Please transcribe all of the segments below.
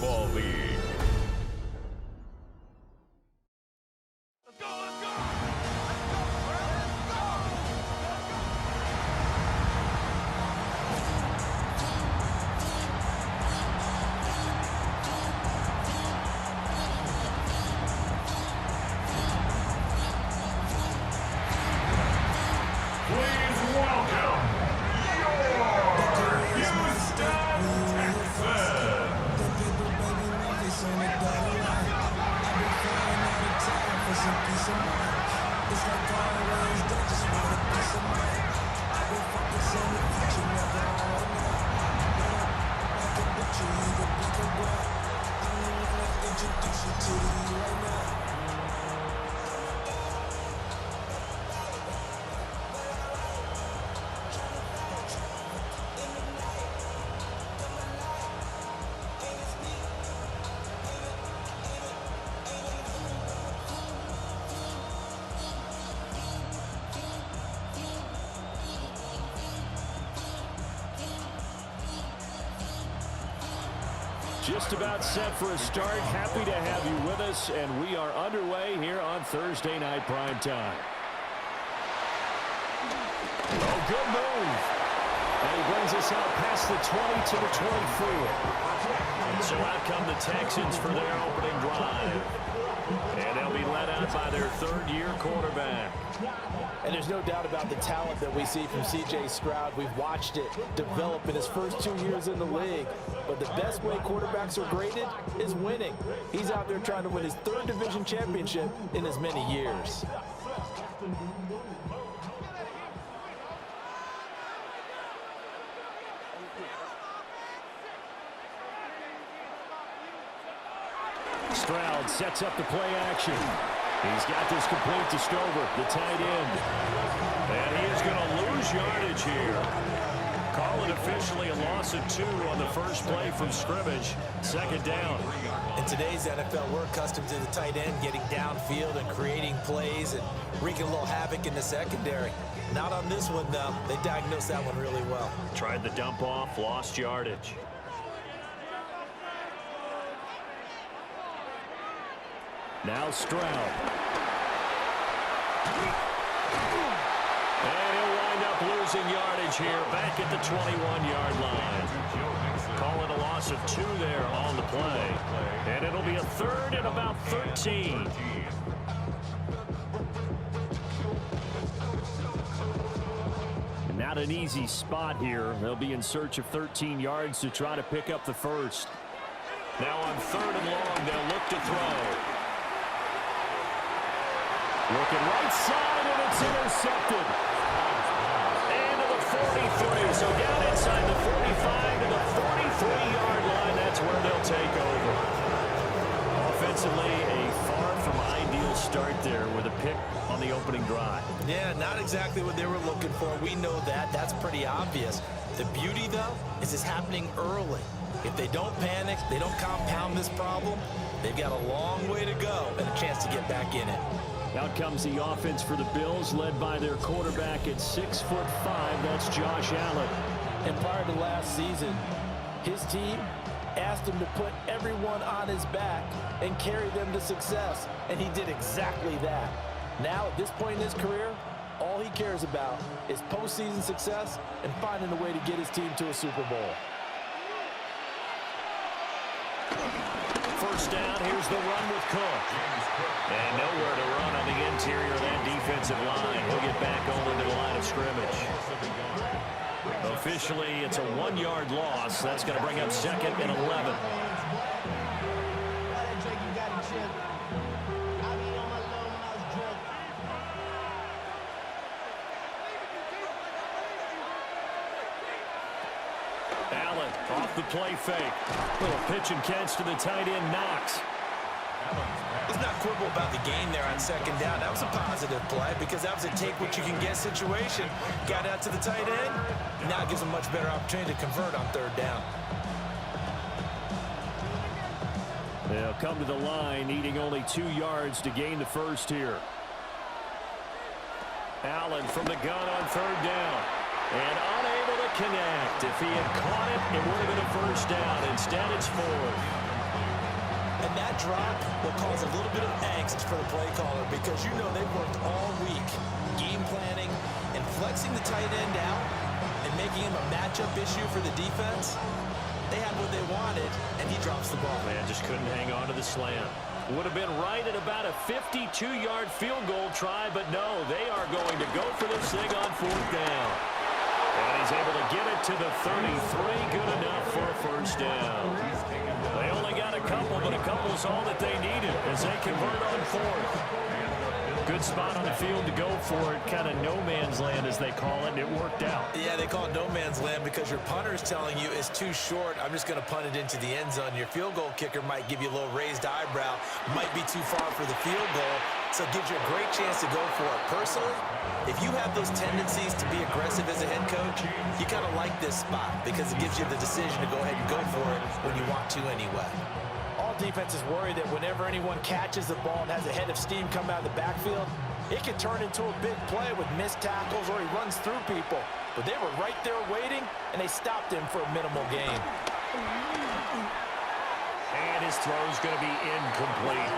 Football League. Just about set for a start. Happy to have you with us, and we are underway here on Thursday Night Prime Time. Oh, good move. And he brings us out past the 20 to the 24. So out come the Texans for their opening drive. And they'll be led out by their third-year quarterback. And there's no doubt about the talent that we see from C.J. Stroud. We've watched it develop in his first 2 years in the league. But the best way quarterbacks are graded is winning. He's out there trying to win his third division championship in as many years. Stroud sets up the play action. He's got this complete to Stover, the tight end. And he is going to lose yardage here. Call it officially a loss of 2 on the first play from scrimmage. Second down. In today's NFL, we're accustomed to the tight end getting downfield and creating plays and wreaking a little havoc in the secondary. Not on this one, though. They diagnosed that one really well. Tried the dump off, lost yardage. Now Stroud. And he'll wind up losing yardage here back at the 21-yard line. Call it a loss of 2 there on the play. And it'll be a third and about 13. Not an easy spot here. They'll be in search of 13 yards to try to pick up the first. Now on 3rd and long, they'll look to throw. Looking right side, and it's intercepted. And to the 43, so down inside the 45 to the 43-yard line. That's where they'll take over. Offensively, a far from ideal start there with a pick on the opening drive. Yeah, not exactly what they were looking for. We know that. That's pretty obvious. The beauty, though, is it's happening early. If they don't panic, they don't compound this problem, they've got a long way to go and a chance to get back in it. Out comes the offense for the Bills, led by their quarterback at 6'5". That's Josh Allen. And prior to last season, his team asked him to put everyone on his back and carry them to success, and he did exactly that. Now, at this point in his career, all he cares about is postseason success and finding a way to get his team to a Super Bowl. First down, here's the run with Cook. And nowhere to run on the interior of that defensive line. He'll get back over to the line of scrimmage. Officially, it's a 1-yard loss. That's going to bring up 2nd and 11. Allen off the play fake. Little pitch and catch to the tight end, Knox. He's not quibble about the gain there on 2nd down. That was a positive play because that was a take-what-you-can-get situation. Got out to the tight end. Now it gives him a much better opportunity to convert on 3rd down. They'll come to the line, needing only 2 yards to gain the first here. Allen from the gun on 3rd down. And unable to connect. If he had caught it, it would have been a first down. Instead, it's 4th. And that drop will cause a little bit of angst for the play caller because you know they've worked all week game planning and flexing the tight end out and making him a matchup issue for the defense. They had what they wanted, and he drops the ball. Man, just couldn't hang on to the slant. Would have been right at about a 52-yard field goal try, but no, they are going to go for this thing on 4th down. And he's able to get it to the 33, good enough for a first down. They only got a couple, but a couple is all that they needed as they convert on 4th. Good spot on the field to go for it, kind of no man's land as they call it, and it worked out. Yeah, they call it no man's land because your punter is telling you it's too short. I'm just going to punt it into the end zone. Your field goal kicker might give you a little raised eyebrow, might be too far for the field goal, so it gives you a great chance to go for it. Personally, if you have those tendencies to be aggressive as a head coach, you kind of like this spot because it gives you the decision to go ahead and go for it when you want to anyway. All defenses worry that whenever anyone catches the ball and has a head of steam come out of the backfield, it can turn into a big play with missed tackles or he runs through people. But they were right there waiting, and they stopped him for a minimal gain. And his throw's going to be incomplete.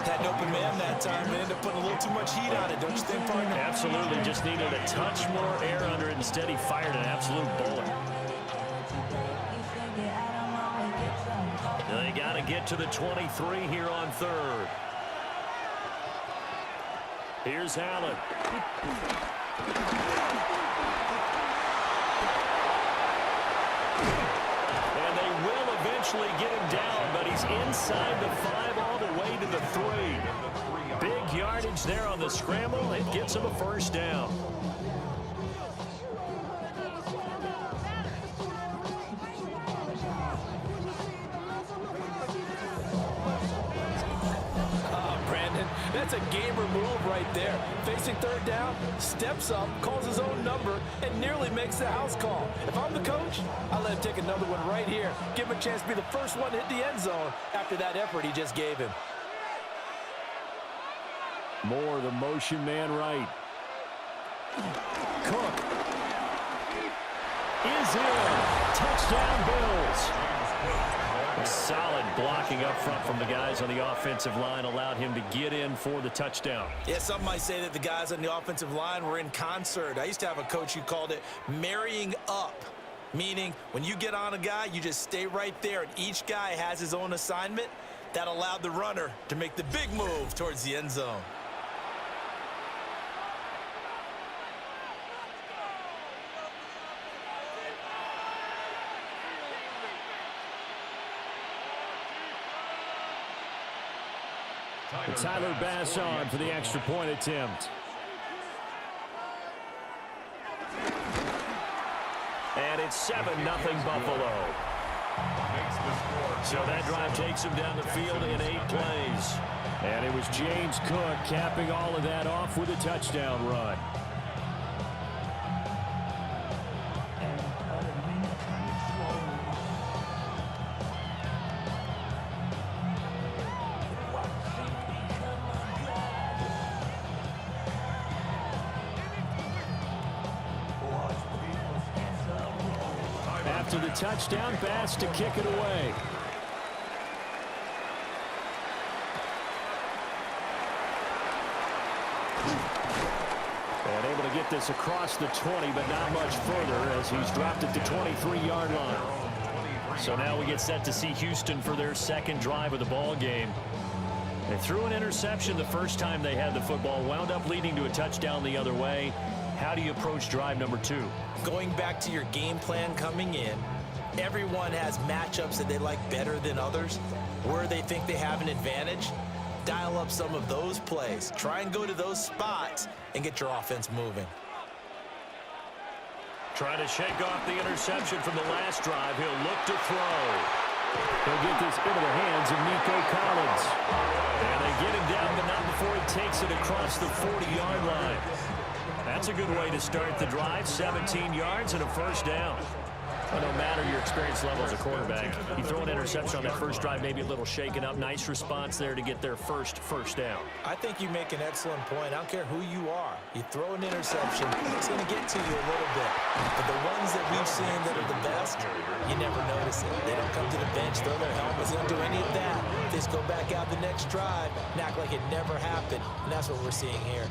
Had an open man that time and ended up putting a little too much heat on it, don't you think, partner? Absolutely, just needed a touch more air under it. Instead, he fired an absolute bullet. They got to get to the 23 here on 3rd. Here's Allen. And they will eventually get him down, but he's inside the 5 all the way to the 3. Big yardage there on the scramble. It gets him a first down. That's a gamer move right there. Facing 3rd down, steps up, calls his own number, and nearly makes the house call. If I'm the coach, I'll let him take another one right here. Give him a chance to be the first one to hit the end zone after that effort he just gave him. More the motion man right. Cook is in. Touchdown Bills. Solid blocking up front from the guys on the offensive line allowed him to get in for the touchdown. Yeah, some might say that the guys on the offensive line were in concert. I used to have a coach who called it marrying up, meaning when you get on a guy, you just stay right there, and each guy has his own assignment. That allowed the runner to make the big move towards the end zone. Tyler Bass on for the extra point attempt. And it's 7-0 Buffalo. So that drive takes him down the field in 8 plays. And it was James Cook capping all of that off with a touchdown run. After the touchdown, Bass to kick it away. And able to get this across the 20, but not much further as he's dropped at the 23-yard line. So now we get set to see Houston for their second drive of the ball game. They threw an interception the first time they had the football, wound up leading to a touchdown the other way. How do you approach drive number 2? Going back to your game plan coming in, everyone has matchups that they like better than others, where they think they have an advantage. Dial up some of those plays. Try and go to those spots and get your offense moving. Trying to shake off the interception from the last drive. He'll look to throw. He'll get this into the hands of Nico Collins. And they get him down, but not before he takes it across the 40-yard line. That's a good way to start the drive. 17 yards and a first down. Well, no matter your experience level as a quarterback, you throw an interception on that first drive, maybe a little shaken up. Nice response there to get their first down. I think you make an excellent point. I don't care who you are. You throw an interception, it's going to get to you a little bit. But the ones that we've seen that are the best, you never notice it. They don't come to the bench, throw their helmets. They don't do any of that. They just go back out the next drive and act like it never happened. And that's what we're seeing here.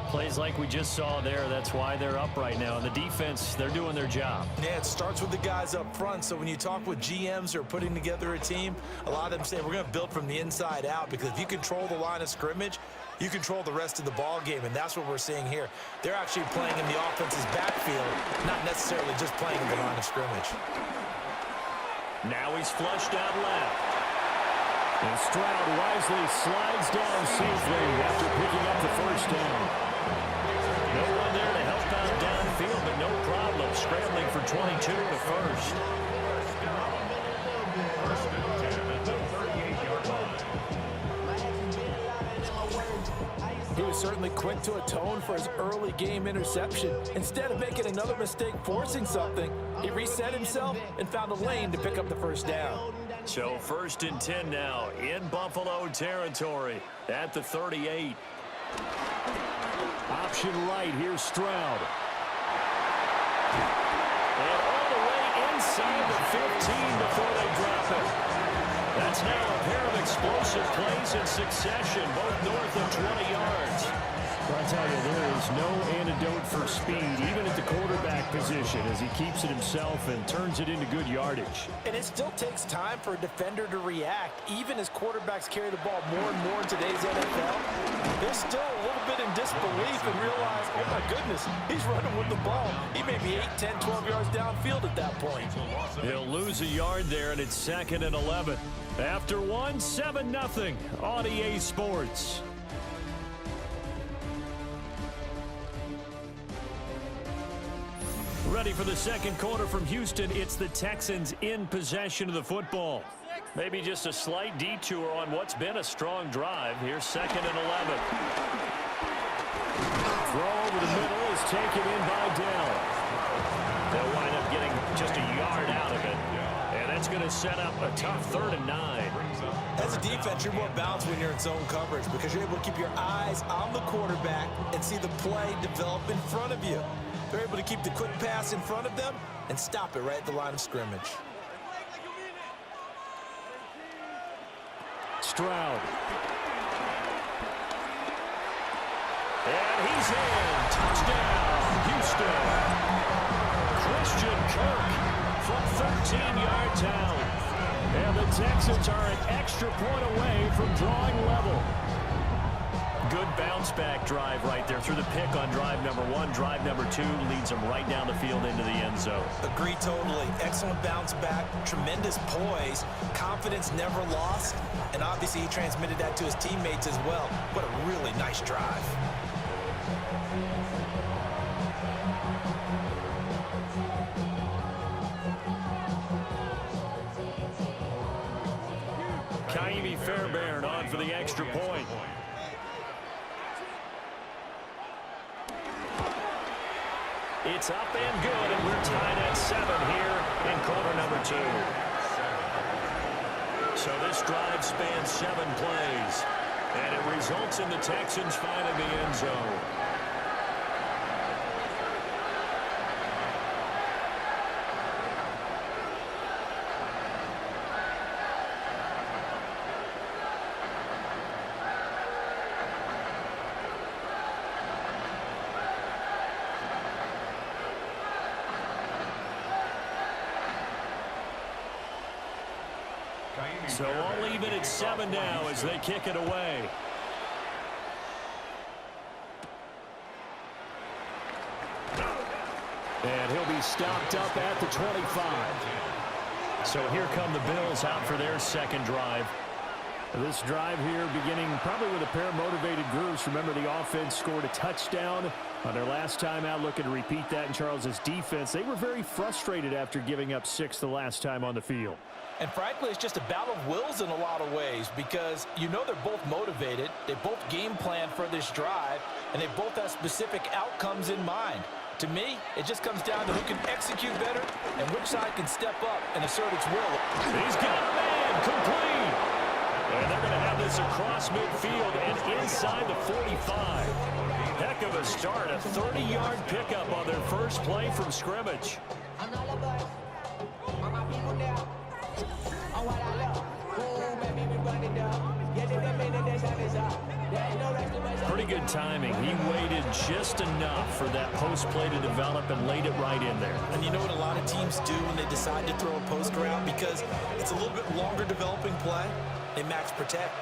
Plays like we just saw there. That's why they're up right now. And the defense, they're doing their job. Yeah, it starts with the guys up front. So when you talk with GMs who are putting together a team, a lot of them say we're going to build from the inside out, because if you control the line of scrimmage, you control the rest of the ball game, and that's what we're seeing here. They're actually playing in the offense's backfield, not necessarily just playing in the line of scrimmage. Now he's flushed out left. And Stroud wisely slides down safely after picking up the first down. No one there to help out downfield, but no problem. Scrambling for 22 to first. He was certainly quick to atone for his early game interception. Instead of making another mistake forcing something, he reset himself and found a lane to pick up the first down. So 1st and 10 now in Buffalo territory at the 38. Option right, here's Stroud. And all the way inside the 15 before they drop it. That's now a pair of explosive plays in succession, both north of 20 yards. Well, I tell you, there is no antidote for speed, even at the quarterback position, as he keeps it himself and turns it into good yardage. And it still takes time for a defender to react, even as quarterbacks carry the ball more and more in today's NFL. They're still a little bit in disbelief and realize, oh my goodness, he's running with the ball. He may be 8, 10, 12 yards downfield at that point. He'll lose a yard there, and it's 2nd and 11. After 1, 7-0 on EA Sports. Ready for the second quarter from Houston. It's the Texans in possession of the football. Maybe just a slight detour on what's been a strong drive. Here's 2nd and 11. Throw over the middle is taken in by Dell. They'll wind up getting just a yard out of it. And that's going to set up a tough 3rd and 9. As a defense, you're more balanced when you're in zone coverage, because you're able to keep your eyes on the quarterback and see the play develop in front of you. They're able to keep the quick pass in front of them and stop it right at the line of scrimmage. Stroud. And he's in. Touchdown, Houston. Christian Kirk from 13-yard out. And the Texans are an extra point away from drawing level. Good bounce-back drive right there through the pick on drive number 1. Drive number 2 leads them right down the field into the end zone. Agree totally. Excellent bounce back, tremendous poise, confidence never lost, and obviously he transmitted that to his teammates as well. What a really nice drive. Kaimi Fairbairn on for the extra point. It's up and good, and we're tied at 7 here in quarter number 2. So this drive spans 7 plays, and it results in the Texans finding the end zone. So all even at 7 now as they kick it away. And he'll be stopped up at the 25. So here come the Bills out for their second drive. This drive here beginning probably with a pair of motivated groups. Remember, the offense scored a touchdown On their last time out, looking to repeat that in Charles's defense, they were very frustrated after giving up 6 the last time on the field. And frankly, it's just a battle of wills in a lot of ways because you know they're both motivated, they both game plan for this drive, and they both have specific outcomes in mind. To me, it just comes down to who can execute better and which side can step up and assert its will. He's got a man, complete. And they're going to have this across midfield and inside the 45. Heck of a start, a 30-yard pickup on their first play from scrimmage. Pretty good timing. He waited just enough for that post play to develop and laid it right in there. And you know what a lot of teams do when they decide to throw a post route? Because it's a little bit longer developing play, they max protect.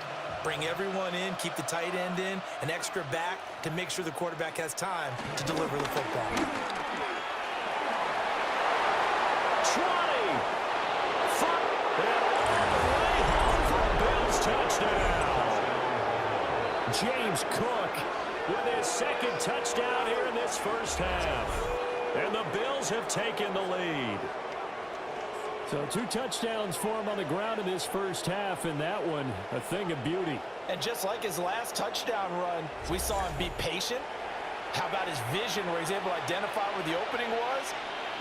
Bring everyone in, keep the tight end in, an extra back to make sure the quarterback has time to deliver the football. 20. All the way home for a Bills touchdown. James Cook with his second touchdown here in this first half. And the Bills have taken the lead. So 2 touchdowns for him on the ground in this first half, and that one a thing of beauty. And just like his last touchdown run, we saw him be patient. How about his vision where he's able to identify where the opening was?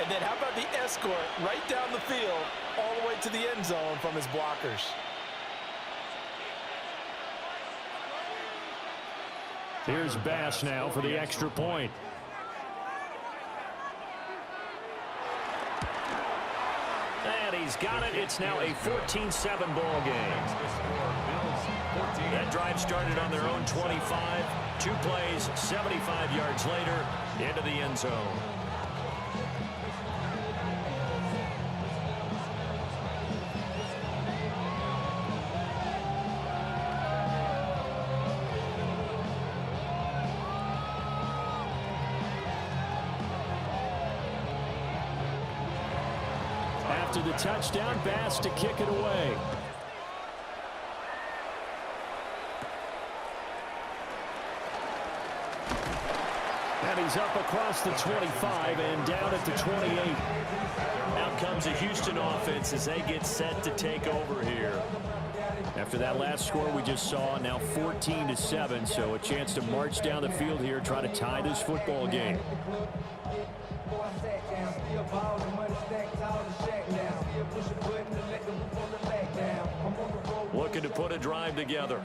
And then how about the escort right down the field all the way to the end zone from his blockers? Here's Bass now for the extra point. And he's got it. It's now a 14-7 ball game. That drive started on their own 25. 2 plays, 75 yards later, into the end zone. After the touchdown, Bass to kick it away. And he's up across the 25 and down at the 28. Out comes a Houston offense as they get set to take over here. After that last score we just saw, now 14-7, so a chance to march down the field here, try to tie this football game. Looking to put a drive together.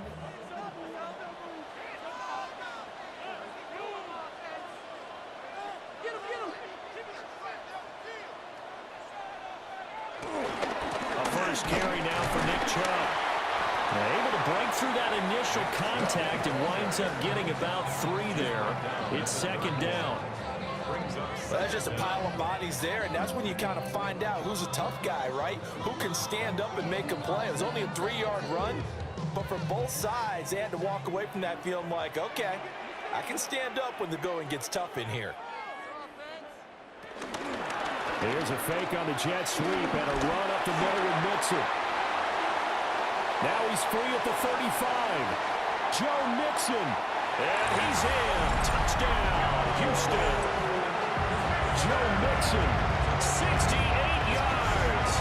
A first carry now for Nick Chubb. Able to break through that initial contact and winds up getting about 3 there. It's second down. Well, that's just a pile of bodies there, and that's when you kind of find out who's a tough guy, right? Who can stand up and make a play. It was only a 3-yard run, but for both sides, they had to walk away from that feeling like, okay, I can stand up when the going gets tough in here. Here's a fake on the jet sweep and a run up the middle with Mixon. Now he's free at the 35. Joe Mixon. And he's in. Touchdown, Houston. Joe Mixon, 68 yards.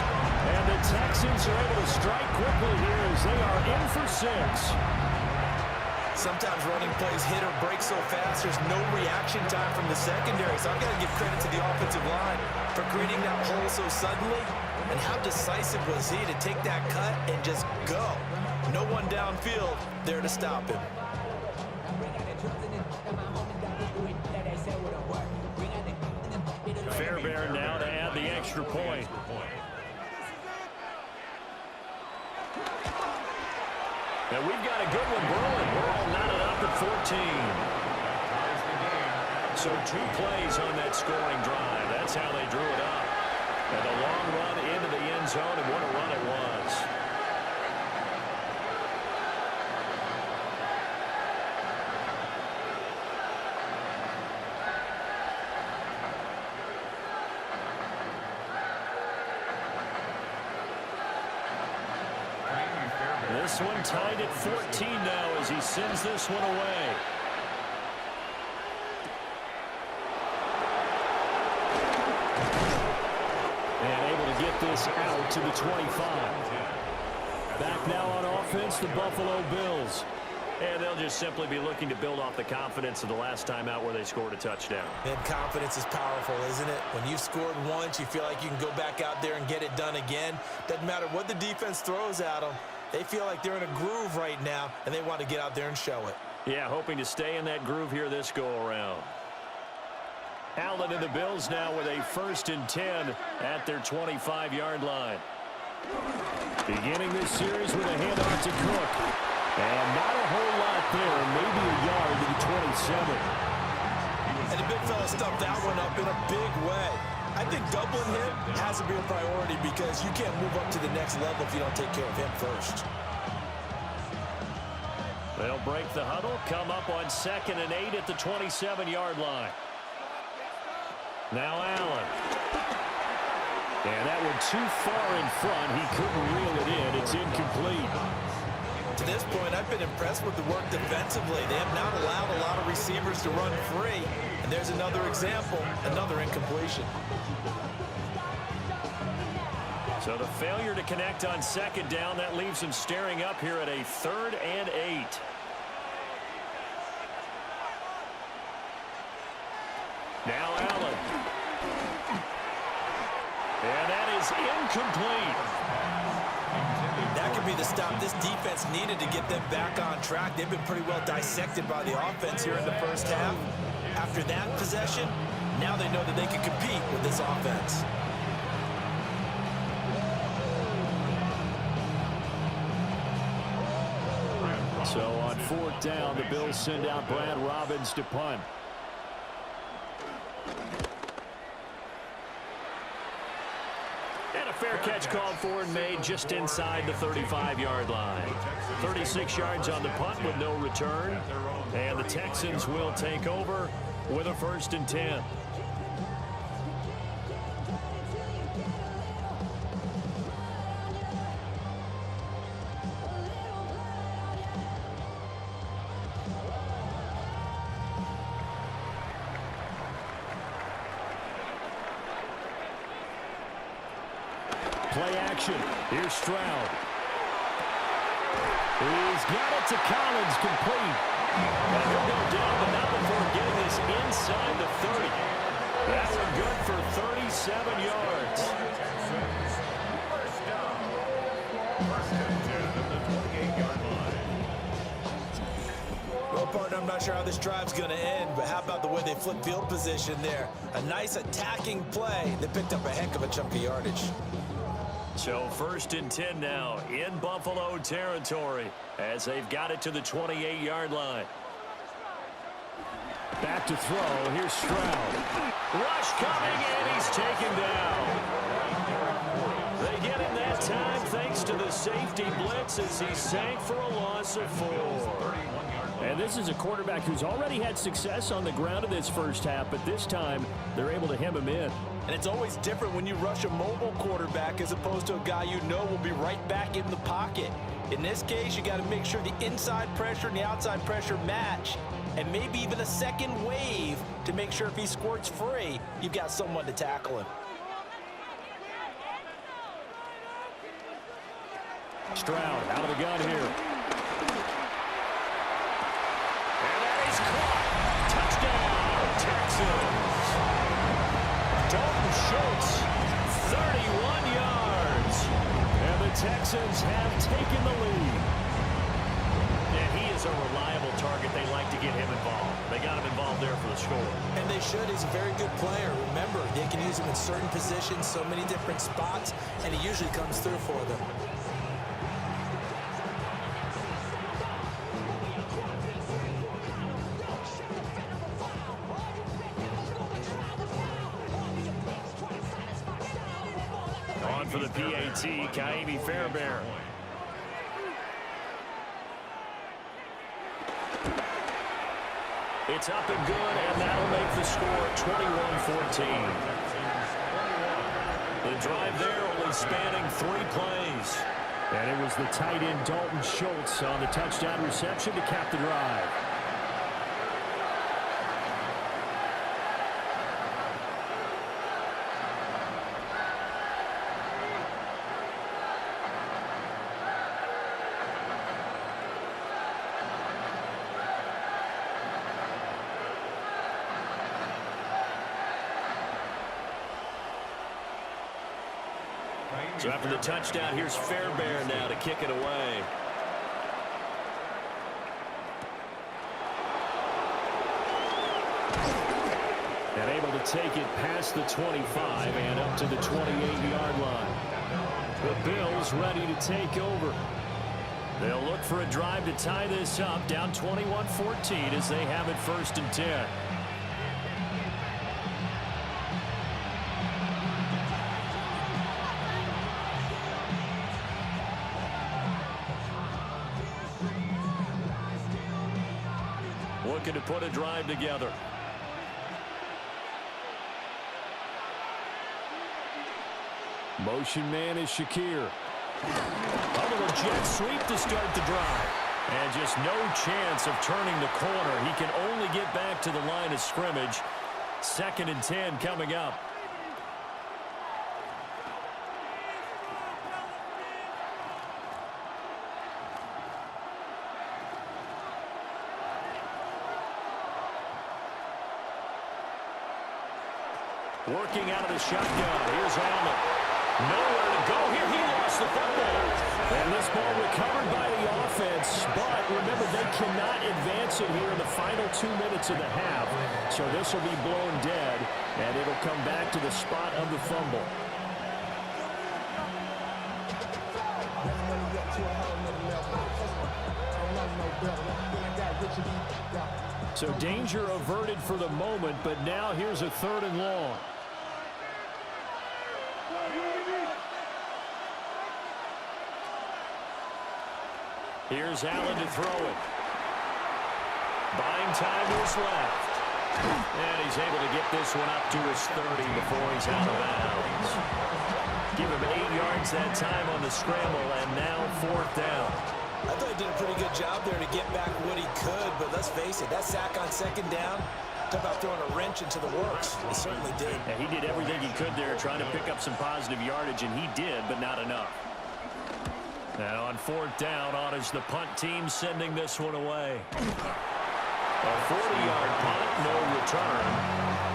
And the Texans are able to strike quickly here as they are in for 6. Sometimes running plays hit or break so fast, there's no reaction time from the secondary. So I've got to give credit to the offensive line for creating that hole so suddenly. And how decisive was he to take that cut and just go? No one downfield there to stop him. Fairbairn now to add the extra point. And we've got a good one brewing. We're all knotted up at 14. So 2 plays on that scoring drive. That's how they drew it up. And a long run into the end zone, and what a run it was. This one tied at 14 now as he sends this one away. this out to the 25. Back now on offense, the Buffalo Bills. And they'll just simply be looking to build off the confidence of the last time out where they scored a touchdown. And confidence is powerful, isn't it? When you've scored once, you feel like you can go back out there and get it done again. Doesn't matter what the defense throws at them. They feel like they're in a groove right now, and they want to get out there and show it. Yeah, hoping to stay in that groove here this go-around. Allen and the Bills now with a 1st and 10 at their 25-yard line. Beginning this series with a handoff to Cook. And not a whole lot there, maybe a yard to the 27. And the big fella stuffed that one up in a big way. I think doubling him has to be a priority because you can't move up to the next level if you don't take care of him first. They'll break the huddle, come up on 2nd and 8 at the 27-yard line. Now Allen. And that one too far in front. He couldn't reel it in. It's incomplete. To this point, I've been impressed with the work defensively. They have not allowed a lot of receivers to run free. And there's another example, another incompletion. So the failure to connect on 2nd down, that leaves him staring up here at a 3rd and 8. Now Allen. And that is incomplete. That could be the stop this defense needed to get them back on track. They've been pretty well dissected by the offense here in the first half. After that possession, now they know that they can compete with this offense. So on 4th down, the Bills send out Brad Robbins to punt. And a fair catch called for and made just inside the 35-yard line. 36 yards on the punt with no return. And the Texans will take over with a 1st and 10. Play action. Here's Stroud. He's got it to Collins, complete. And he'll go down, but not before getting this inside the 30. That's good for 37 yards. Well, partner, I'm not sure how this drive's going to end, but how about the way they flip field position there? A nice attacking play that picked up a heck of a chunk of yardage. So 1st and 10 now in Buffalo territory as they've got it to the 28-yard line. Back to throw. Here's Stroud. Rush coming, and he's taken down. They get him that time thanks to the safety blitz as he sank for a loss of 4. And this is a quarterback who's already had success on the ground in this first half, but this time they're able to hem him in. And it's always different when you rush a mobile quarterback as opposed to a guy you know will be right back in the pocket. In this case, you got to make sure the inside pressure and the outside pressure match, and maybe even a second wave to make sure if he squirts free, you've got someone to tackle him. Stroud out of the gun here. And that is caught. Touchdown, Texans. Dalton Schultz, 31 yards. And the Texans have taken the lead. And he is a reliable target. They like to get him involved. They got him involved there for the score. And they should. He's a very good player. Remember, they can use him in certain positions, so many different spots, and he usually comes through for them. For the PAT, Kaimi Fairbairn. It's up and good, and that'll make the score 21-14. The drive there only spanning 3 plays. And it was the tight end Dalton Schultz on the touchdown reception to cap the drive. So after the touchdown, here's Fairbairn now to kick it away. And able to take it past the 25 and up to the 28-yard line. The Bills ready to take over. They'll look for a drive to tie this up, down 21-14 as they have it 1st and 10. Looking to put a drive together. Motion man is Shakir. A little jet sweep to start the drive. And just no chance of turning the corner. He can only get back to the line of scrimmage. 2nd and 10 coming up. Working out of the shotgun. Here's Allen. Nowhere to go here. He lost the football. And this ball recovered by the offense. But remember, they cannot advance it here in the final 2 minutes of the half. So this will be blown dead. And it'll come back to the spot of the fumble. So danger averted for the moment. But now here's a 3rd and long. Here's Allen to throw it. Buying time to his left. And he's able to get this one up to his 30 before he's out of bounds. Give him 8 yards that time on the scramble, and now 4th down. I thought he did a pretty good job there to get back what he could, but let's face it, that sack on 2nd down, talk about throwing a wrench into the works. He certainly did. Yeah, he did everything he could there trying to pick up some positive yardage, and he did, but not enough. Now on 4th down, on is the punt team sending this one away. A 40-yard punt, no return.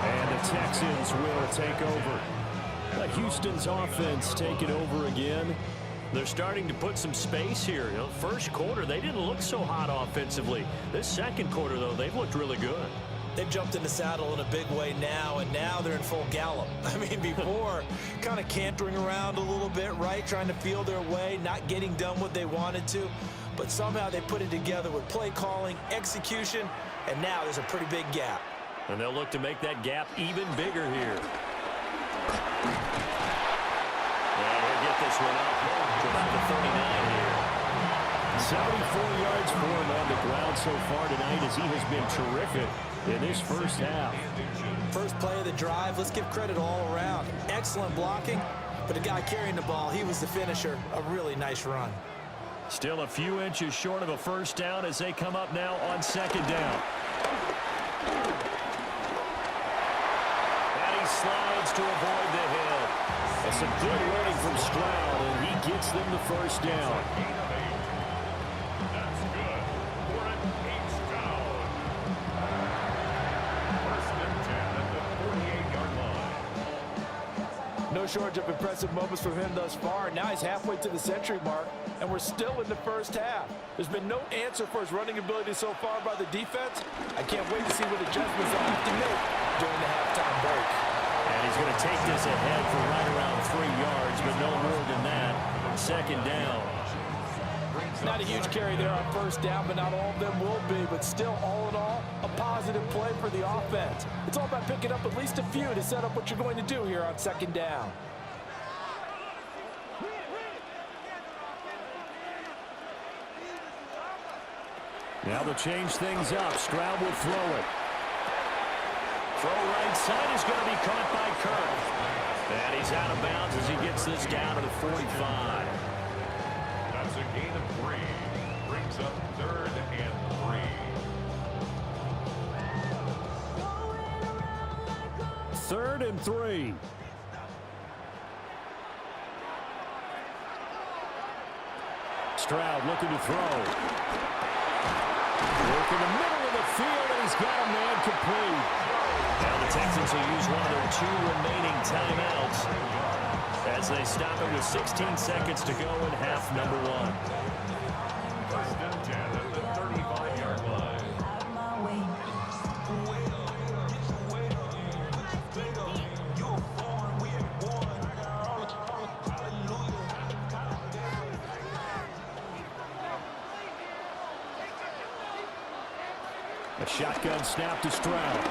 And the Texans will take over. Houston's offense taking over again. They're starting to put some space here. You know, 1st quarter, they didn't look so hot offensively. This 2nd quarter, though, they've looked really good. They've jumped in the saddle in a big way now, and now they're in full gallop. I mean, before, kind of cantering around a little bit, right? Trying to feel their way, not getting done what they wanted to. But somehow they put it together with play calling, execution, and now there's a pretty big gap. And they'll look to make that gap even bigger here. And he'll get this one up to about the 39 here. 74 yards for him on the ground so far tonight as he has been terrific in this 1st half. First play of the drive, let's give credit all around. Excellent blocking, but the guy carrying the ball, he was the finisher. A really nice run. Still a few inches short of a 1st down as they come up now on 2nd down. And he slides to avoid the hit. That's some good running from Stroud, and he gets them the 1st down. That's good for an 8th down. 1st and 10 at the 48-yard line. No shortage of impressive moments from him thus far. Now he's halfway to the century mark, and we're still in the 1st half. There's been no answer for his running ability so far by the defense. I can't wait to see what adjustments they'll have to make during the halftime break. And he's going to take this ahead for right around 3 yards, but no more than that. 2nd down. Not a huge carry there on 1st down, but not all of them will be. But still, all in all, a positive play for the offense. It's all about picking up at least a few to set up what you're going to do here on 2nd down. Now they'll change things up. Stroud will throw it. Throw right side is going to be caught by Kirk. And he's out of bounds as he gets this down to the 45. That's a gain of 3. Brings up 3rd and 3. 3rd and 3. Stroud looking to throw. Working the middle of the field, and he's got a man complete. Now the Texans will use one of their 2 remaining timeouts as they stop it with 16 seconds to go in half number 1. First and 10 at the 35-yard line. A shotgun snap to Stroud.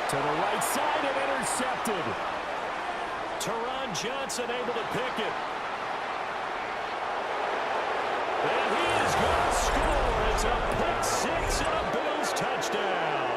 To the right side and intercepted. Teron Johnson able to pick it. And he is going to score. It's a pick 6 and a Bills touchdown.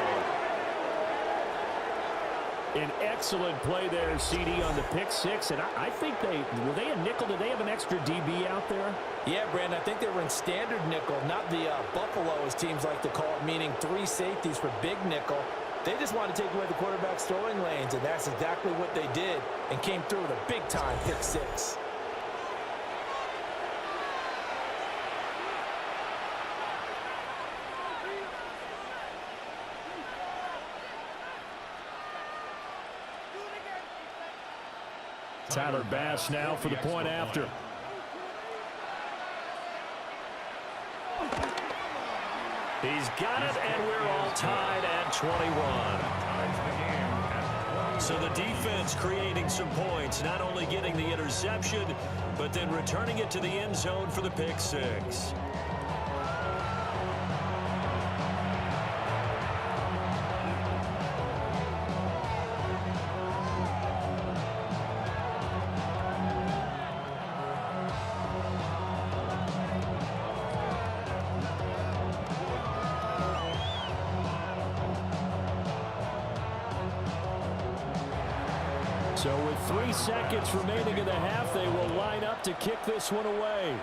An excellent play there, CD, on the pick 6. And I think were they a nickel? Did they have an extra DB out there? Yeah, Brandon, I think they were in standard nickel, not the Buffalo, as teams like to call it, meaning 3 safeties for big nickel. They just wanted to take away the quarterback's throwing lanes, and that's exactly what they did, and came through with a big-time pick 6. Tyler Bass now for the point after. He's got it, and we're all tied at 21. So the defense creating some points, not only getting the interception, but then returning it to the end zone for the pick 6. So with 3 seconds remaining in the half, they will line up to kick this one away.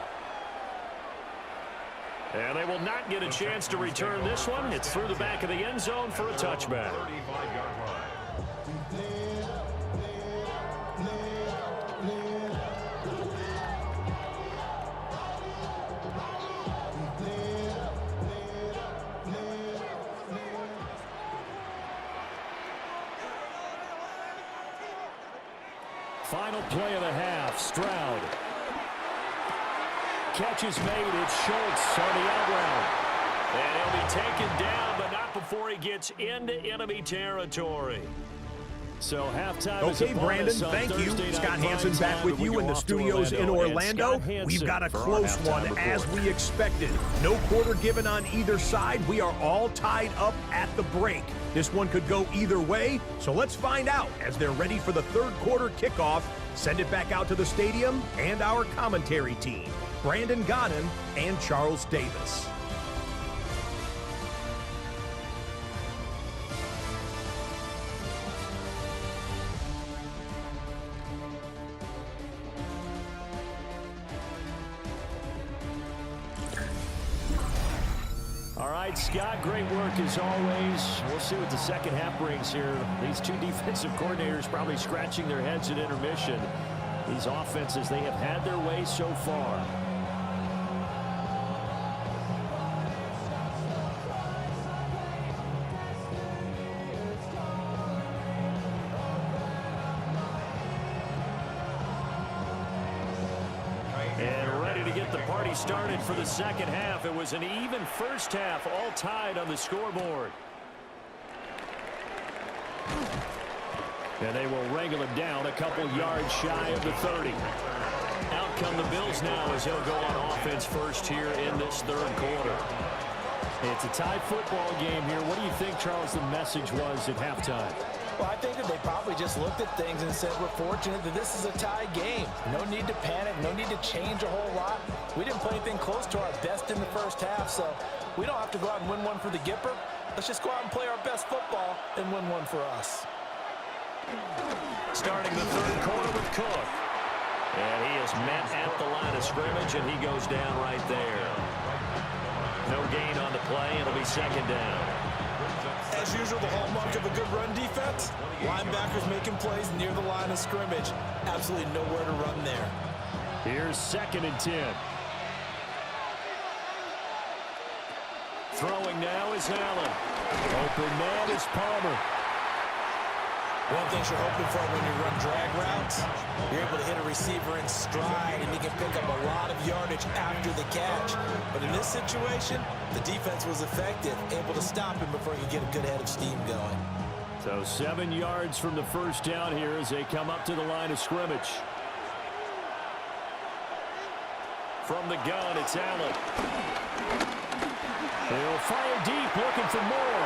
And they will not get a chance to return this one. It's through the back of the end zone for a touchback. 35-yard line. Final play of the half. Stroud. Catch is made. It's Schultz on the out route. And he'll be taken down, but not before he gets into enemy territory. So halftime. Okay, Brandon, thank you. Scott Hansen back with you in the studios in Orlando. We've got a close one, as we expected. No quarter given on either side. We are all tied up at the break. This one could go either way, so let's find out as they're ready for the third quarter kickoff. Send it back out to the stadium and our commentary team, Brandon Gaudin and Charles Davis. All right, Scott, great work as always. We'll see what the second half brings here. These 2 defensive coordinators probably scratching their heads at intermission. These offenses, they have had their way so far. And ready to get the party started for the second half. It was an even first half, all tied on the scoreboard. And they will wrangle him down a couple yards shy of the 30. Out come the Bills now as they'll go on offense first here in this third quarter. It's a tie football game here. What do you think, Charles, the message was at halftime? Well, I think that they probably just looked at things and said, we're fortunate that this is a tie game. No need to panic, no need to change a whole lot. We didn't play anything close to our best in the first half, so we don't have to go out and win one for the Gipper. Let's just go out and play our best football and win one for us. Starting the third quarter with Cook. And he is met at the line of scrimmage, and he goes down right there. No gain on the play, and it'll be second down. As usual, the hallmark of a good run defense, linebackers making plays near the line of scrimmage. Absolutely nowhere to run there. Here's 2nd and 10. Throwing now is Allen. Open man is Palmer. One thing you're hoping for when you run drag routes, you're able to hit a receiver in stride, and you can pick up a lot of yardage after the catch. But in this situation, the defense was effective, able to stop him before he could get a good head of steam going. So 7 yards from the first down here as they come up to the line of scrimmage. From the gun, it's Allen. He'll fire deep, looking for more.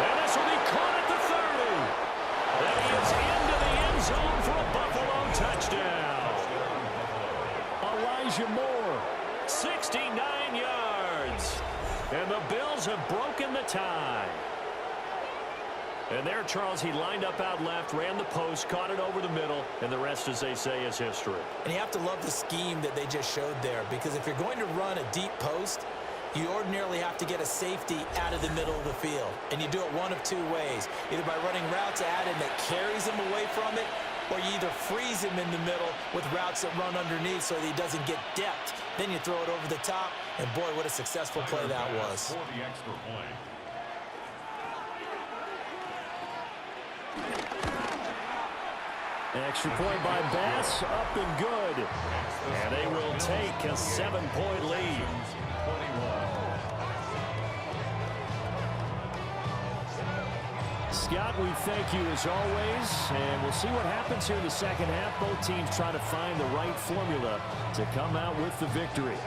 And this will be caught at the 30. And he is into the end zone for a Buffalo touchdown. Elijah Moore, 69 yards. And the Bills have broken the tie. And there, Charles, he lined up out left, ran the post, caught it over the middle, and the rest, as they say, is history. And you have to love the scheme that they just showed there, because if you're going to run a deep post, you ordinarily have to get a safety out of the middle of the field. And you do it one of two ways, either by running routes at him that carries him away from it, or you either freeze him in the middle with routes that run underneath so that he doesn't get depth. Then you throw it over the top, and boy, what a successful play that was. For the extra point. Extra point by Bass, up and good. And they will take a 7-point lead. Scott, we thank you as always, and we'll see what happens here in the second half. Both teams trying to find the right formula to come out with the victory.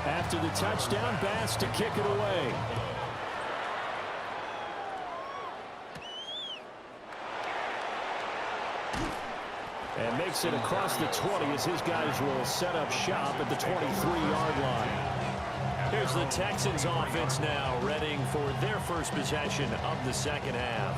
After the touchdown, Bass to kick it away. And makes it across the 20 as his guys will set up shop at the 23-yard line. Here's the Texans offense now, readying for their first possession of the second half.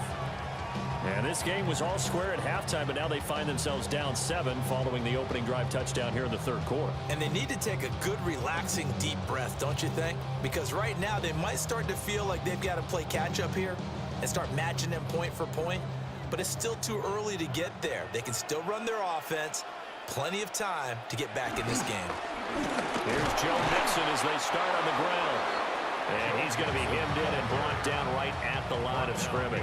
And this game was all square at halftime, but now they find themselves down 7 following the opening drive touchdown here in the third quarter. And they need to take a good, relaxing, deep breath, don't you think? Because right now they might start to feel like they've got to play catch-up here and start matching them point for point. But it's still too early to get there. They can still run their offense. Plenty of time to get back in this game. Here's Joe Mixon as they start on the ground. And he's going to be hemmed in and brought down right at the line of scrimmage.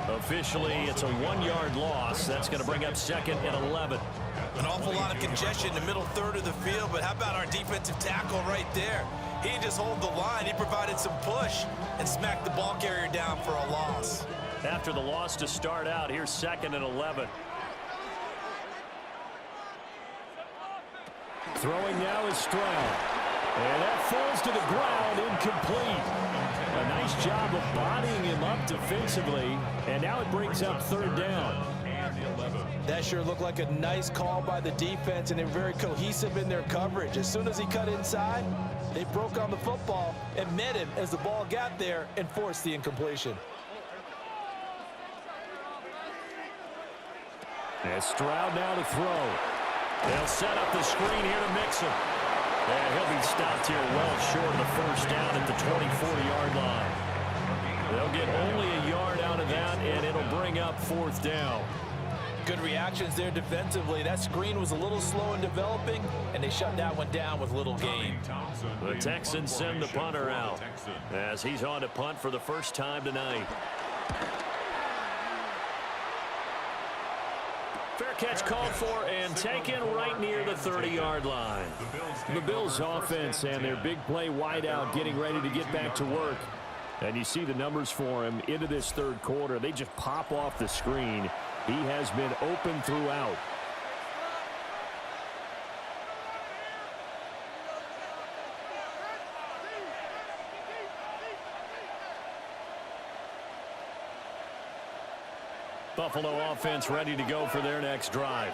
Officially, it's a 1-yard loss. That's going to bring up 2nd and 11. An awful lot of congestion in the middle third of the field, but how about our defensive tackle right there? He didn't just hold the line. He provided some push and smacked the ball carrier down for a loss. After the loss to start out, here's 2nd and 11. Throwing now is Stroud. And that falls to the ground, incomplete. A nice job of bodying him up defensively, and now it brings up 3rd down. That sure looked like a nice call by the defense, and they're very cohesive in their coverage. As soon as he cut inside, they broke on the football and met him as the ball got there and forced the incompletion. And Stroud now to throw. They'll set up the screen here to Mixon. And he'll be stopped here well short of the first down at the 24-yard line. They'll get only a yard out of that, and it'll bring up 4th down. Good reactions there defensively. That screen was a little slow in developing, and they shut that one down with little gain. The Texans send the punter out as he's on to punt for the first time tonight. Fair catch called for and taken right near the 30-yard line. The Bills offense and their big play wideout getting ready to get back to work. And you see the numbers for him into this third quarter. They just pop off the screen. He has been open throughout. Buffalo offense ready to go for their next drive.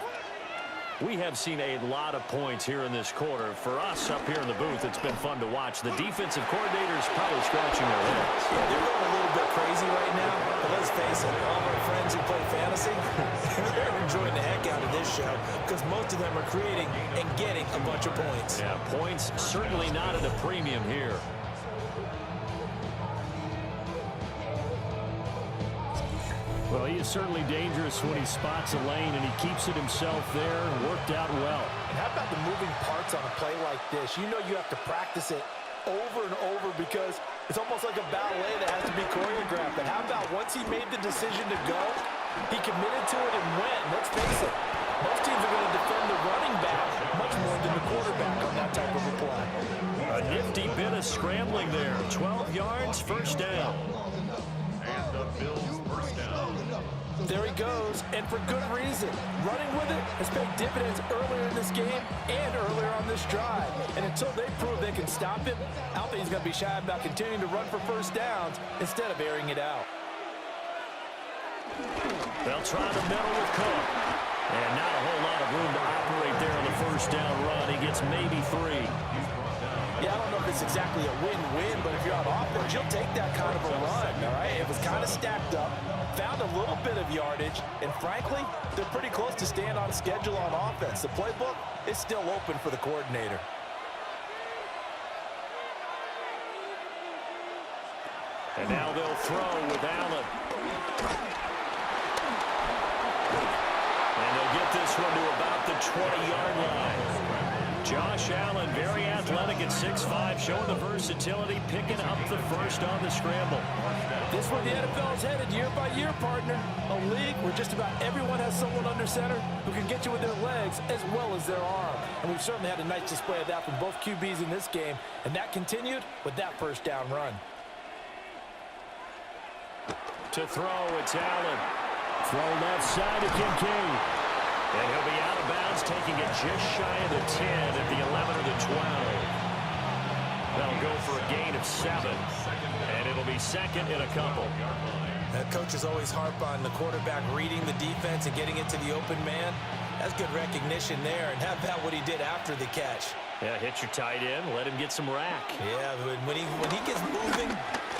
We have seen a lot of points here in this quarter. For us up here in the booth, it's been fun to watch. The defensive coordinators probably scratching their heads. Yeah, they're going a little bit crazy right now, but let's face it, all of our friends who play fantasy, they're enjoying the heck out of this show because most of them are creating and getting a bunch of points. Yeah, points certainly not at a premium here. Well, he is certainly dangerous when he spots a lane, and he keeps it himself there. Worked out well. And how about the moving parts on a play like this? You know you have to practice it over and over because it's almost like a ballet that has to be choreographed. But how about once he made the decision to go, he committed to it and went. And let's face it, most teams are going to defend the running back much more than the quarterback on that type of a play. A nifty bit of scrambling there. 12 yards, first down. And the Bills first down. There he goes, and for good reason. Running with it has paid dividends earlier in this game and earlier on this drive. And until they prove they can stop him, I don't think he's going to be shy about continuing to run for first downs instead of airing it out. They'll try the middle with Cook. And not a whole lot of room to operate there on the first down run. He gets maybe 3. Yeah, I don't know if it's exactly a win-win, but if you're on offense, you'll take that kind of a run, all right? It was kind of stacked up, found a little bit of yardage, and frankly, they're pretty close to staying on schedule on offense. The playbook is still open for the coordinator. And now they'll throw with Allen. And they'll get this one to about the 20-yard line. Josh Allen, very athletic at 6'5", showing the versatility, picking up the first on the scramble. This is where the NFL is headed year by year, partner. A league where just about everyone has someone under center who can get you with their legs as well as their arm. And we've certainly had a nice display of that from both QBs in this game, and that continued with that first down run. To throw, it's Allen. Throw left side to Kincaid. And he'll be out of bounds, taking it just shy of the 10 at the 11 or the 12. They'll go for a gain of 7. And it'll be second in a couple. That coach is always harp on the quarterback reading the defense and getting it to the open man. That's good recognition there. And how about what he did after the catch? Yeah, hit your tight end, let him get some rack. Yeah, when he gets moving,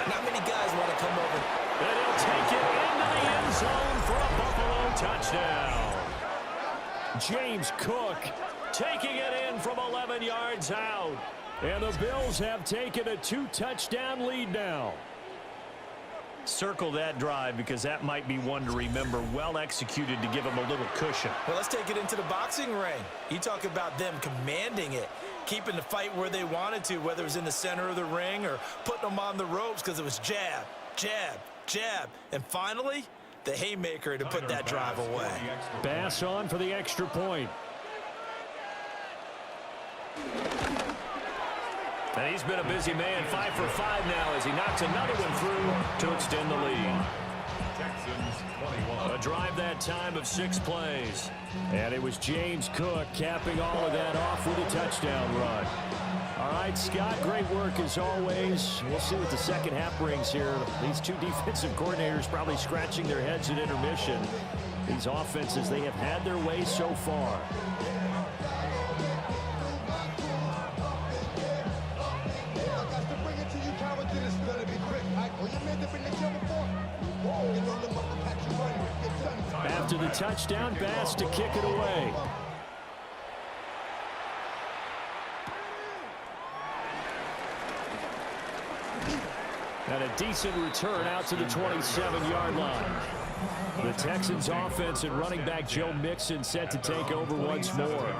not many guys want to come over. And he'll take it into the end zone for a Buffalo touchdown. James Cook taking it in from 11 yards out. And the Bills have taken a 2-touchdown lead now. Circle that drive because that might be one to remember. Well executed to give them a little cushion. Well, let's take it into the boxing ring. You talk about them commanding it, keeping the fight where they wanted to, whether it was in the center of the ring or putting them on the ropes because it was jab, jab, jab. And finally, the haymaker to put that drive away. Bass on for the extra point. And he's been a busy man, 5 for 5 now as he knocks another one through to extend the lead. Texans 21. A drive that time of 6 plays. And it was James Cook capping all of that off with a touchdown run. All right, Scott, great work as always. We'll see what the second half brings here. These two defensive coordinators probably scratching their heads at intermission. These offenses, they have had their way so far. After the touchdown, Bass to kick it away. And a decent return out to the 27-yard line. The Texans offense and running back Joe Mixon set to take over once more.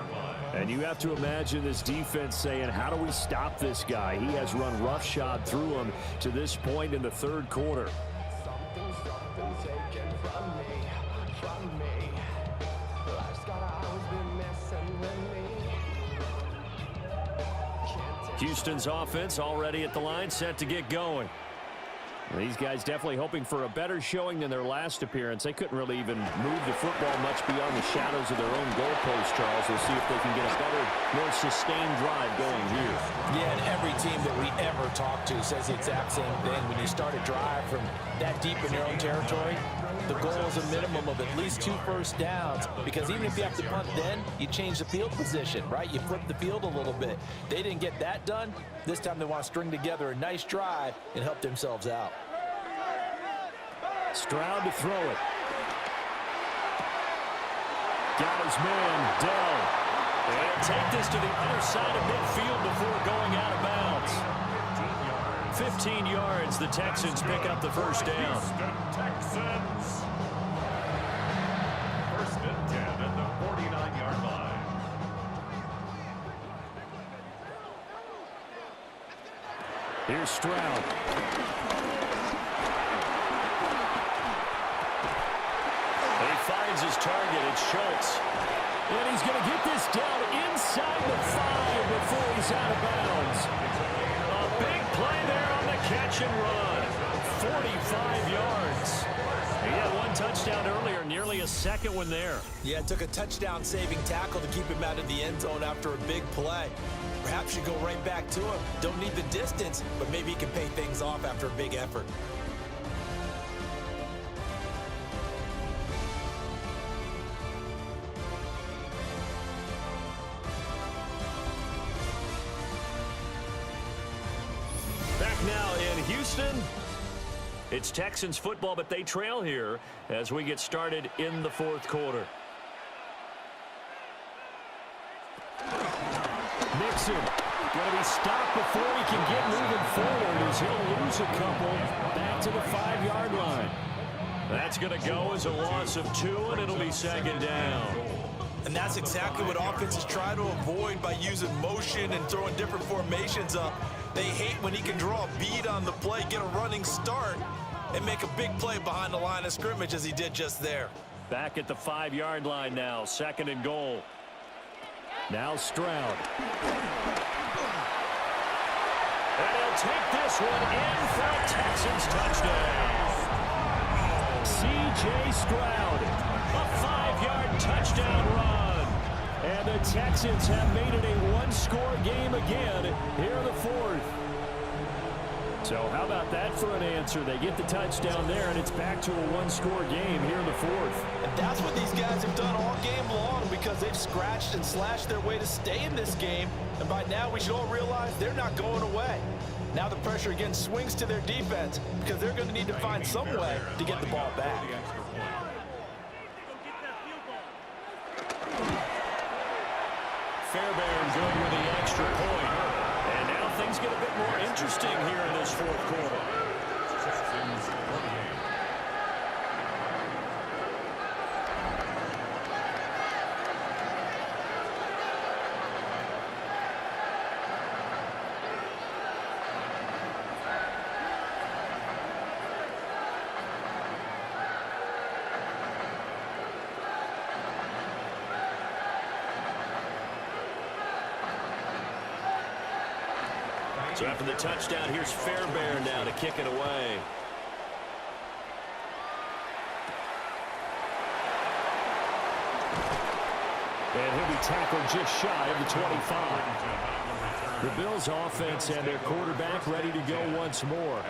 And you have to imagine this defense saying, how do we stop this guy? He has run roughshod through him to this point in the third quarter. Houston's offense already at the line, set to get going. These guys definitely hoping for a better showing than their last appearance. They couldn't really even move the football much beyond the shadows of their own goalpost, Charles. We'll see if they can get a better, more sustained drive going here. Yeah, and every team that we ever talk to says the exact same thing. When you start a drive from that deep in your own territory, the goal is a minimum of at least 2 first downs, because even if you have to punt then, you change the field position, right? You flip the field a little bit. They didn't get that done. This time they want to string together a nice drive and help themselves out. Stroud to throw it. Got his man, Dell. And take this to the other side of midfield before going out of bounds. 15 yards, the Texans pick up the first down. Texans. Here's Stroud. He finds his target. It's Schultz. And he's going to get this down inside the 5 before he's out of bounds. A big play there on the catch and run. 45 yards. He had one touchdown earlier, nearly a second one there. Yeah, it took a touchdown-saving tackle to keep him out of the end zone after a big play. Perhaps you go right back to him. Don't need the distance, but maybe he can pay things off after a big effort. Back now in Houston. It's Texans football, but they trail here as we get started in the fourth quarter. Mixon going to be stopped before he can get moving forward as he'll lose a couple back to the 5-yard line. That's going to go as a loss of 2, and it'll be second down. And that's exactly what offenses try to avoid by using motion and throwing different formations up. They hate when he can draw a bead on the play, get a running start, and make a big play behind the line of scrimmage as he did just there. Back at the 5-yard line now, second and goal. Now Stroud. And he'll take this one in for a Texans touchdown. C.J. Stroud, a 5-yard touchdown run. And the Texans have made it a one-score game again here in the fourth. So how about that for an answer? They get the touchdown there, and it's back to a one-score game here in the fourth. And that's what these guys have done all game long because they've scratched and slashed their way to stay in this game. And by now, we should all realize they're not going away. Now the pressure again swings to their defense because they're going to need to find some way to get the ball back. Fairbairn good with the extra point. And now things get a bit more interesting here in this fourth quarter. So after the touchdown, here's Fairbairn now to kick it away. And he'll be tackled just shy of the 25. The Bills offense and their quarterback ready to go once more.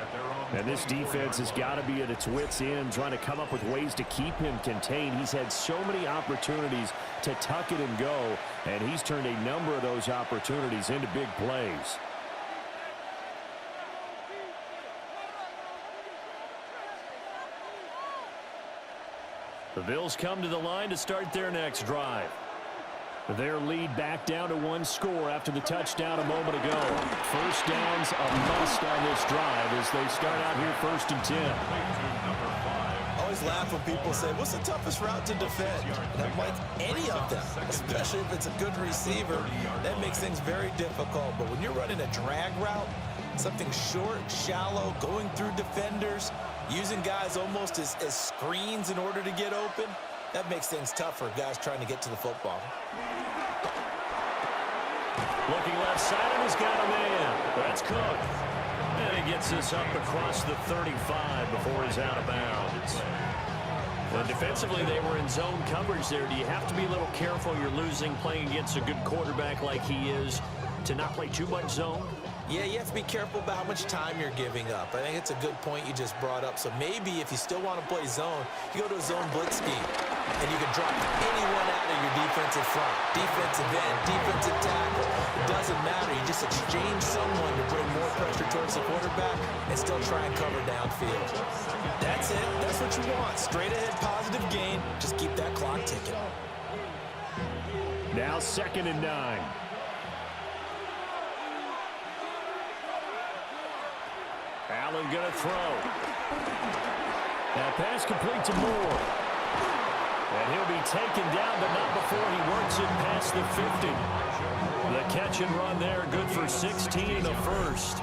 And this defense has got to be at its wits' end, trying to come up with ways to keep him contained. He's had so many opportunities to tuck it and go, and he's turned a number of those opportunities into big plays. The Bills come to the line to start their next drive. Their lead back down to one score after the touchdown a moment ago. First down's a must on this drive as they start out here 1st and 10. I always laugh when people say, what's the toughest route to defend? And I'm like, any of them, especially if it's a good receiver, that makes things very difficult. But when you're running a drag route, something short, shallow, going through defenders, using guys almost as screens in order to get open, that makes things tough for guys trying to get to the football. Looking left side, and he's got a man. That's Cook. And he gets this up across the 35 before he's out of bounds. And defensively, they were in zone coverage there. Do you have to be a little careful? You're losing playing against a good quarterback like he is to not play too much zone? Yeah, you have to be careful about how much time you're giving up. I think it's a good point you just brought up. So maybe if you still want to play zone, you go to a zone blitz scheme, and you can drop anyone out of your defensive front, defensive end, defensive tackle. It doesn't matter. You just exchange someone to bring more pressure towards the quarterback and still try and cover downfield. That's it. That's what you want. Straight ahead positive gain. Just keep that clock ticking. Now 2nd and 9. Allen going to throw. That pass complete to Moore. And he'll be taken down, but not before he works it past the 50. The catch and run there, good for 16 and a first.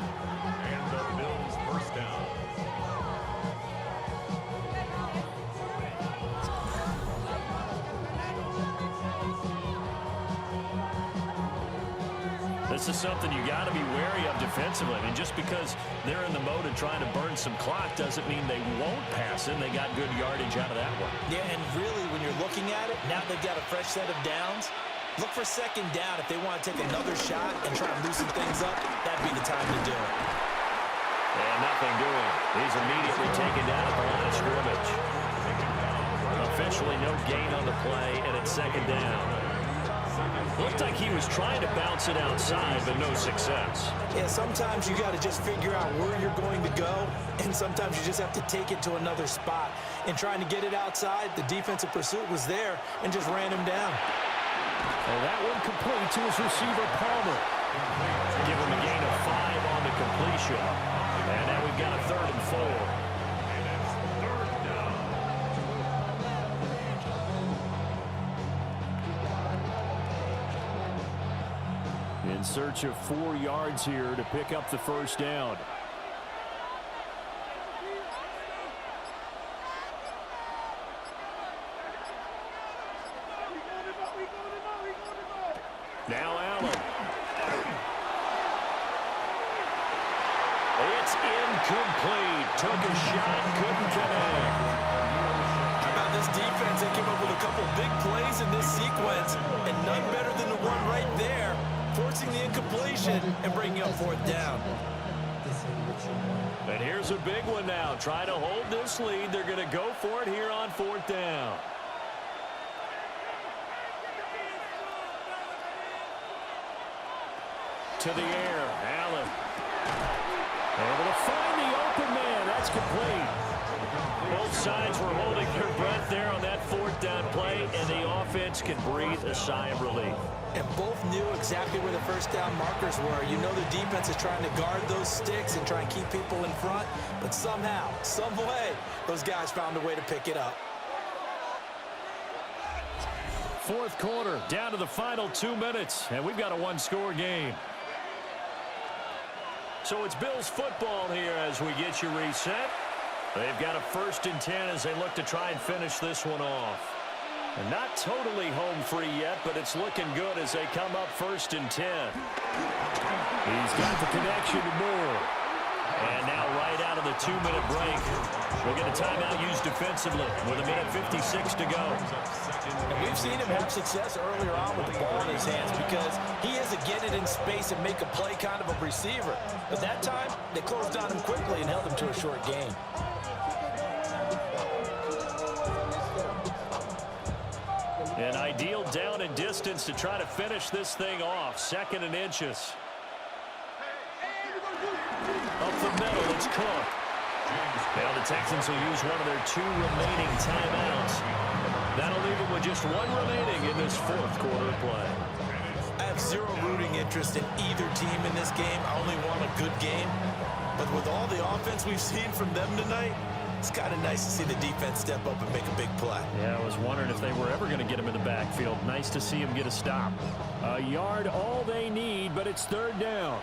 this is something you got to be wary of defensively. I mean, just because they're in the mode of trying to burn some clock doesn't mean they won't pass it. They got good yardage out of that one. Yeah, and really, when you're looking at it, now they've got a fresh set of downs. Look for second down if they want to take another shot and try and loosen things up. That'd be the time to do it. And nothing doing. He's immediately taken down at the line of scrimmage. Officially no gain on the play, and it's second down. Looked like he was trying to bounce it outside, but no success. Yeah, sometimes you got to just figure out where you're going to go, and sometimes you just have to take it to another spot. And trying to get it outside, the defensive pursuit was there and just ran him down. And that one complete to his receiver, Palmer. Give him a gain of 5 on the completion. And now we've got a 3rd and 4. In search of 4 yards here to pick up the first down. Now Allen. It's incomplete. Took a shot, couldn't connect. How about this defense? They came up with a couple big plays in this sequence, and none better than the one right there, forcing the incompletion and bringing up 4th down. And here's a big one now. Trying to hold this lead. They're going to go for it here on 4th down. To the air, Allen. Able to find the open man. That's complete. Both sides were holding their breath there on that 4th down play, and the offense can breathe a sigh of relief. And both knew exactly where the first down markers were. You know the defense is trying to guard those sticks and try and keep people in front, but somehow, some way, those guys found a way to pick it up. 4th quarter, down to the final 2 minutes, and we've got a 1-score game. So it's Bills football here as we get you reset. They've got a 1st and 10 as they look to try and finish this one off. And not totally home free yet, but it's looking good as they come up 1st and 10. He's got the connection to Moore. And now right out of the 2-minute break, we'll get a timeout used defensively with 1:56 to go. And we've seen him have success earlier on with the ball in his hands because he is a get it in space and make a play kind of a receiver. But that time, they closed on him quickly and held him to a short gain. An ideal down and distance to try to finish this thing off. 2nd and inches. Up the middle, it's Cook. Now the Texans will use one of their 2 remaining timeouts. That'll leave them with just 1 remaining in this 4th quarter play. I have zero rooting interest in either team in this game. I only want a good game. But with all the offense we've seen from them tonight, it's kind of nice to see the defense step up and make a big play. Yeah, I was wondering if they were ever going to get him in the backfield. Nice to see him get a stop. A yard all they need, but it's 3rd down.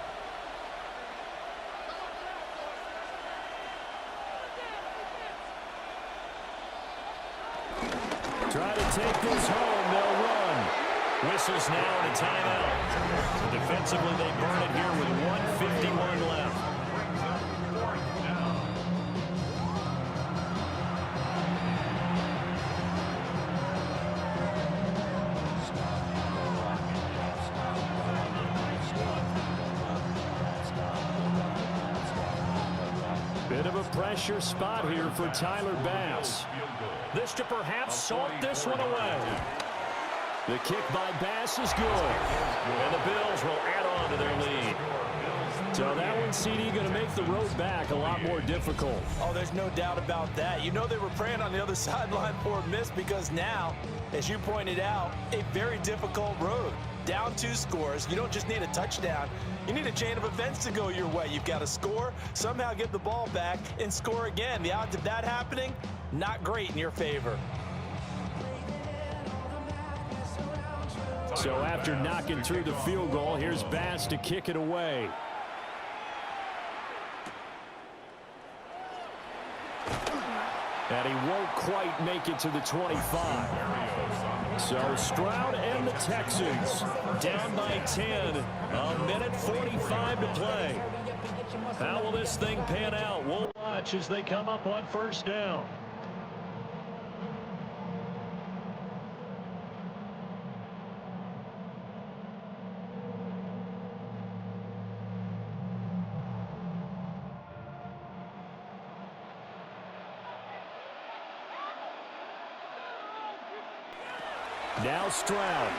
Try to take this home. They'll run. Whistles now and a timeout. So defensively, they burn it here with 1:51 left. Bit of a pressure spot here for Tyler Bass. This to perhaps salt this one away. The kick by Bass is good. And the Bills will add on to their lead. So that one, CD, going to make the road back a lot more difficult. Oh, there's no doubt about that. You know they were praying on the other sideline for a miss because now, as you pointed out, a very difficult road. Down 2 scores. You don't just need a touchdown. You need a chain of events to go your way. You've got to score, somehow get the ball back, and score again. The odds of that happening, not great in your favor. So after knocking through the field goal, here's Bass to kick it away. And he won't quite make it to the 25. So Stroud and the Texans down by 10. A minute 45 to play. How will this thing pan out? We'll watch as they come up on first down. Now Stroud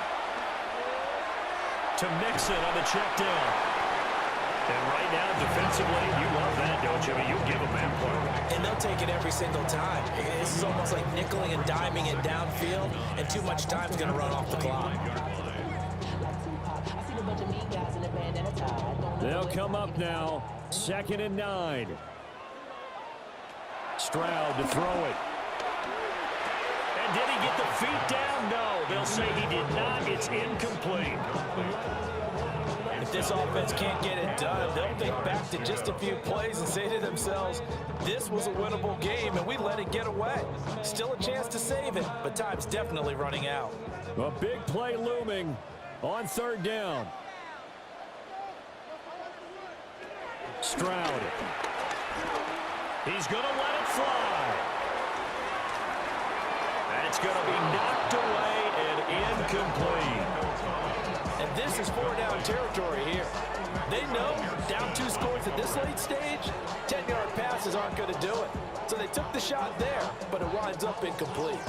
to Mixon on the check down. And right now, defensively, you love that, don't you? I mean, you give them that play. And they'll take it every single time. This is almost like nickeling and diming it downfield, and too much time's going to run off the clock. They'll come up now, 2nd and 9. Stroud to throw it. And did he get the feet down? No, they'll say he did not. It's incomplete. If this offense can't get it done, they'll think back to just a few plays and say to themselves, this was a winnable game and we let it get away. Still a chance to save it, but time's definitely running out. A big play looming on 3rd down. Stroud. He's going to let it fly. That's going to be knocked away and incomplete. And this is 4-down territory here. They know down 2 scores at this late stage, 10-yard passes aren't going to do it. So they took the shot there, but it winds up incomplete.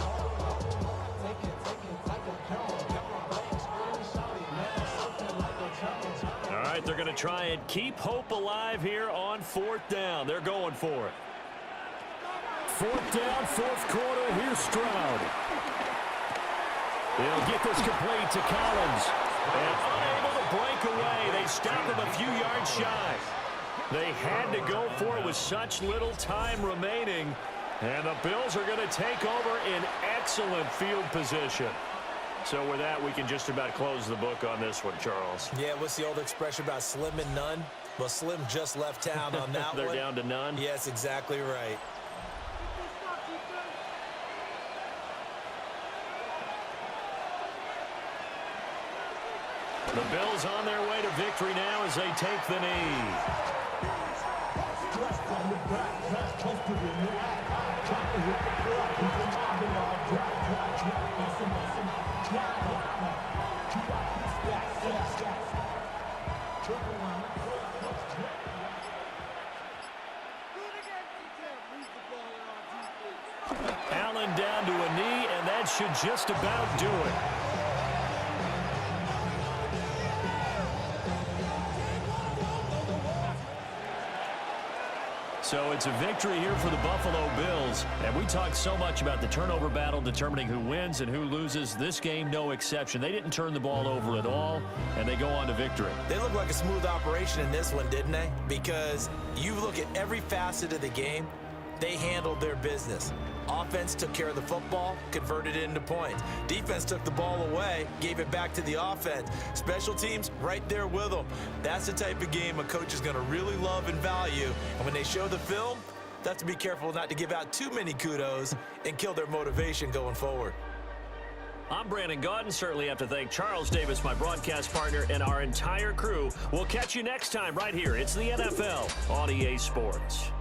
All right, they're going to try and keep hope alive here on 4th down. They're going for it. 4th down, 4th quarter. Here's Stroud. They'll get this complete to Collins. And unable to break away. They stop him a few yards shy. They had to go for it with such little time remaining. And the Bills are going to take over in excellent field position. So with that, we can just about close the book on this one, Charles. Yeah, what's the old expression about slim and none? Well, Slim just left town on that They're one. down to none? Yes, exactly right. The Bills on their way to victory now as they take the knee. Allen down to a knee, and that should just about do it. So it's a victory here for the Buffalo Bills. And we talked so much about the turnover battle determining who wins and who loses. This game, no exception. They didn't turn the ball over at all, and they go on to victory. They look like a smooth operation in this one, didn't they? Because you look at every facet of the game, they handled their business. Offense took care of the football, converted it into points. Defense took the ball away, gave it back to the offense. Special teams, right there with them. That's the type of game a coach is going to really love and value. And when they show the film, they have to be careful not to give out too many kudos and kill their motivation going forward. I'm Brandon Gaudin. Certainly have to thank Charles Davis, my broadcast partner, and our entire crew. We'll catch you next time right here. It's the NFL on EA Sports.